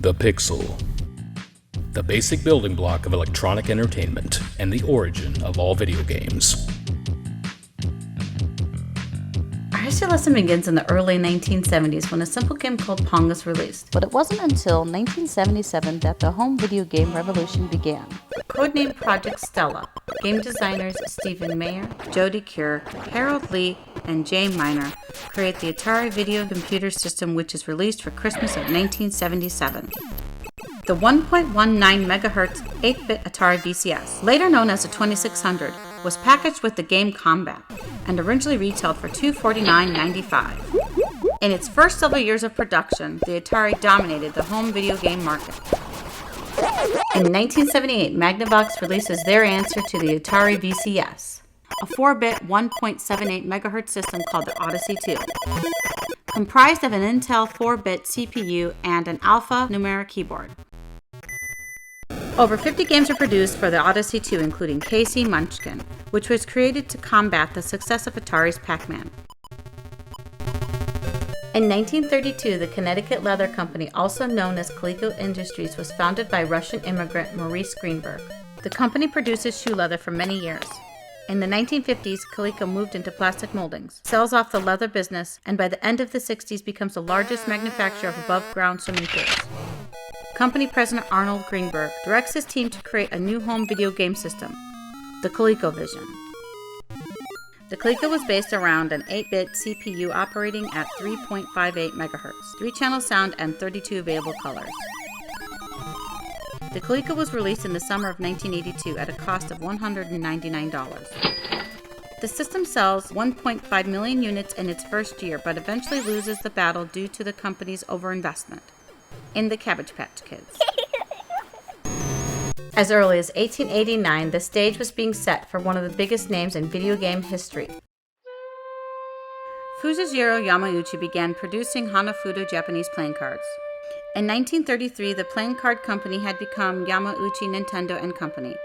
The Pixel. The basic building block of electronic entertainment and the origin of all video games. Our history lesson begins in the early 1970s when a simple game called Pong was released. But it wasn't until 1977 that the home video game revolution began. Codenamed Project Stella, game designers Stephen Mayer, Jody Cure, Harold Lee, and Jay Miner create the Atari video computer system, which is released for Christmas of 1977. The 1.19 MHz 8-bit Atari VCS, later known as the 2600, was packaged with the game Combat and originally retailed for $249.95. In its first several years of production, the Atari dominated the home video game market. In 1978, Magnavox releases their answer to the Atari VCS, a 4-bit 1.78 MHz system called the Odyssey 2, comprised of an Intel 4-bit CPU and an alphanumeric keyboard. Over 50 games were produced for the Odyssey 2, including Casey Munchkin, which was created to combat the success of Atari's Pac-Man. In 1932, the Connecticut Leather Company, also known as Coleco Industries, was founded by Russian immigrant Maurice Greenberg. The company produces shoe leather for many years. In the 1950s, Coleco moved into plastic moldings, sells off the leather business, and by the end of the 60s becomes the largest manufacturer of above-ground swimming pools. Company President Arnold Greenberg directs his team to create a new home video game system, the ColecoVision. The Coleco was based around an 8-bit CPU operating at 3.58 MHz, 3-channel sound, and 32 available colors. The Coleco was released in the summer of 1982 at a cost of $199. The system sells 1.5 million units in its first year, but eventually loses the battle due to the company's overinvestment in the Cabbage Patch Kids. As early as 1889, the stage was being set for one of the biggest names in video game history. Fujijiro Yamauchi began producing Hanafuda Japanese playing cards. In 1933, the playing card company had become Yamauchi Nintendo & Company.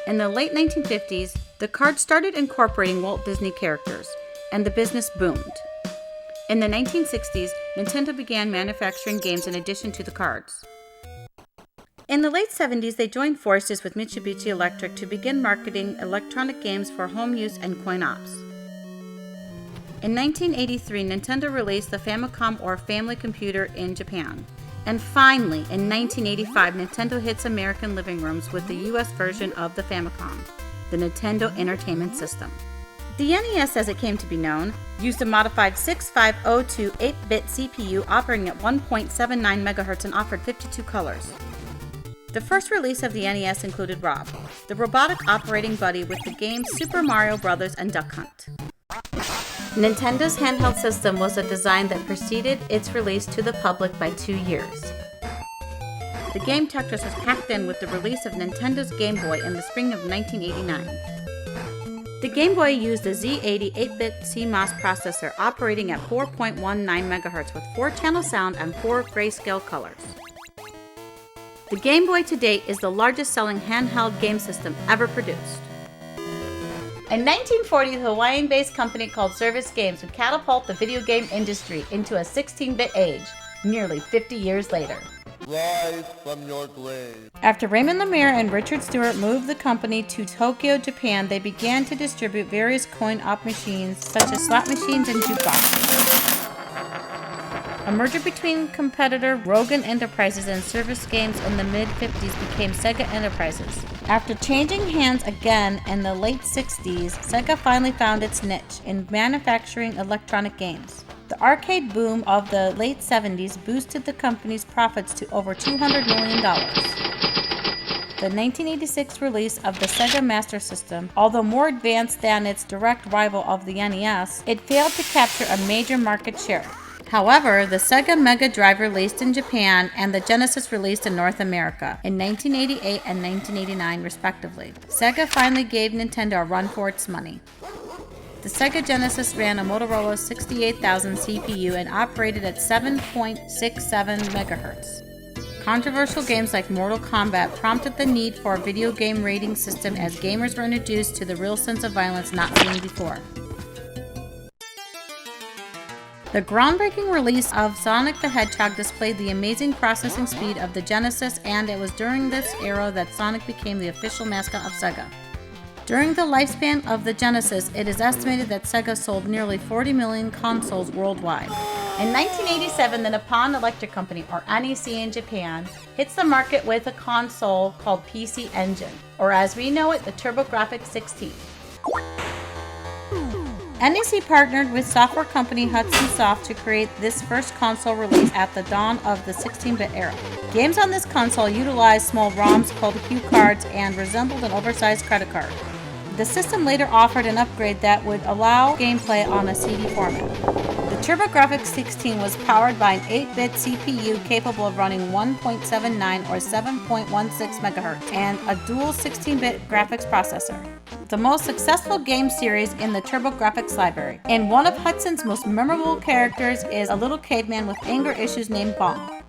In the late 1950s, the cards started incorporating Walt Disney characters, and the business boomed. In the 1960s, Nintendo began manufacturing games in addition to the cards. In the late 70s, they joined forces with Mitsubishi Electric to begin marketing electronic games for home use and coin-ops. In 1983, Nintendo released the Famicom or Family Computer in Japan. And finally, in 1985, Nintendo hits American living rooms with the US version of the Famicom, the Nintendo Entertainment System. The NES, as it came to be known, used a modified 6502 8-bit CPU operating at 1.79 MHz and offered 52 colors. The first release of the NES included Rob, the robotic operating buddy with the games Super Mario Bros. And Duck Hunt. Nintendo's handheld system was a design that preceded its release to the public by 2 years. The game Tetris was packed in with the release of Nintendo's Game Boy in the spring of 1989. The Game Boy used the Z80 8-bit CMOS processor operating at 4.19 MHz with 4-channel sound and 4 grayscale colors. The Game Boy to date is the largest selling handheld game system ever produced. In 1940, the Hawaiian-based company called Service Games would catapult the video game industry into a 16-bit age, nearly 50 years later. Rise from your grave. After Raymond Lemire and Richard Stewart moved the company to Tokyo, Japan, they began to distribute various coin-op machines such as slot machines and jukeboxes. A merger between competitor Rogan Enterprises and Service Games in the mid-50s became Sega Enterprises. After changing hands again in the late 60s, Sega finally found its niche in manufacturing electronic games. The arcade boom of the late 70s boosted the company's profits to over $200 million. The 1986 release of the Sega Master System, although more advanced than its direct rival of the NES, it failed to capture a major market share. However, the Sega Mega Drive released in Japan and the Genesis released in North America in 1988 and 1989 respectively. Sega finally gave Nintendo a run for its money. The Sega Genesis ran a Motorola 68000 CPU and operated at 7.67 MHz. Controversial games like Mortal Kombat prompted the need for a video game rating system as gamers were introduced to the real sense of violence not seen before. The groundbreaking release of Sonic the Hedgehog displayed the amazing processing speed of the Genesis, and it was during this era that Sonic became the official mascot of Sega. During the lifespan of the Genesis, it is estimated that Sega sold nearly 40 million consoles worldwide. In 1987, the Nippon Electric Company, or NEC in Japan, hits the market with a console called PC Engine, or as we know it, the TurboGrafx 16. NEC partnered with software company Hudson Soft to create this first console release at the dawn of the 16-bit era. Games on this console utilized small ROMs called cue cards and resembled an oversized credit card. The system later offered an upgrade that would allow gameplay on a CD format. The TurboGrafx 16 was powered by an 8-bit CPU capable of running 1.79 or 7.16 MHz and a dual 16-bit graphics processor. The most successful game series in the TurboGrafx library, and one of Hudson's most memorable characters is a little caveman with anger issues named Bonk.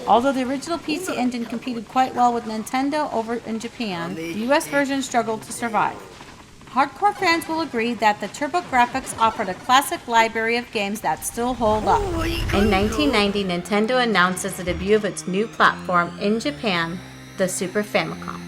Although the original PC Engine competed quite well with Nintendo over in Japan, the US version struggled to survive. Hardcore fans will agree that the TurboGrafx offered a classic library of games that still hold up. In 1990, Nintendo announces the debut of its new platform in Japan, the Super Famicom.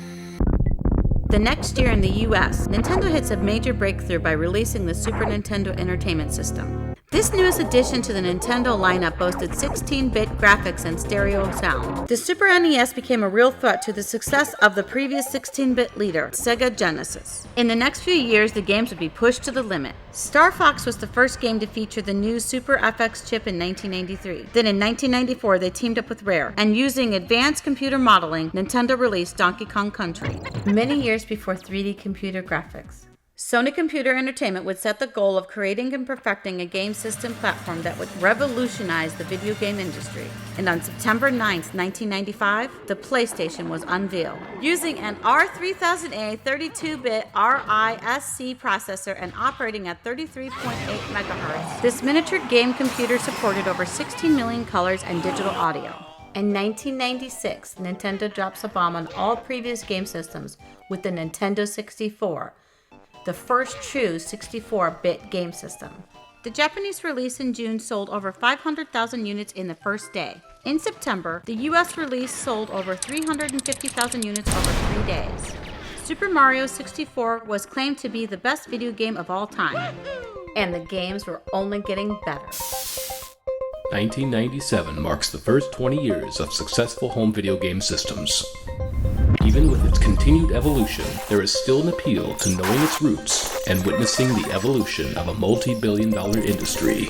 The next year in the US, Nintendo hits a major breakthrough by releasing the Super Nintendo Entertainment System. This newest addition to the Nintendo lineup boasted 16-bit graphics and stereo sound. The Super NES became a real threat to the success of the previous 16-bit leader, Sega Genesis. In the next few years, the games would be pushed to the limit. Star Fox was the first game to feature the new Super FX chip in 1993. Then in 1994, they teamed up with Rare, and using advanced computer modeling, Nintendo released Donkey Kong Country. Many years before 3D computer graphics, Sony Computer Entertainment would set the goal of creating and perfecting a game system platform that would revolutionize the video game industry. And on September 9, 1995, the PlayStation was unveiled. Using an R3000A 32-bit RISC processor and operating at 33.8 MHz, this miniature game computer supported over 16 million colors and digital audio. In 1996, Nintendo drops a bomb on all previous game systems with the Nintendo 64, the first true 64-bit game system. The Japanese release in June sold over 500,000 units in the first day. In September, the US release sold over 350,000 units over 3 days. Super Mario 64 was claimed to be the best video game of all time, and the games were only getting better. 1997 marks the first 20 years of successful home video game systems. Even with its continued evolution, there is still an appeal to knowing its roots and witnessing the evolution of a multi-billion-dollar industry.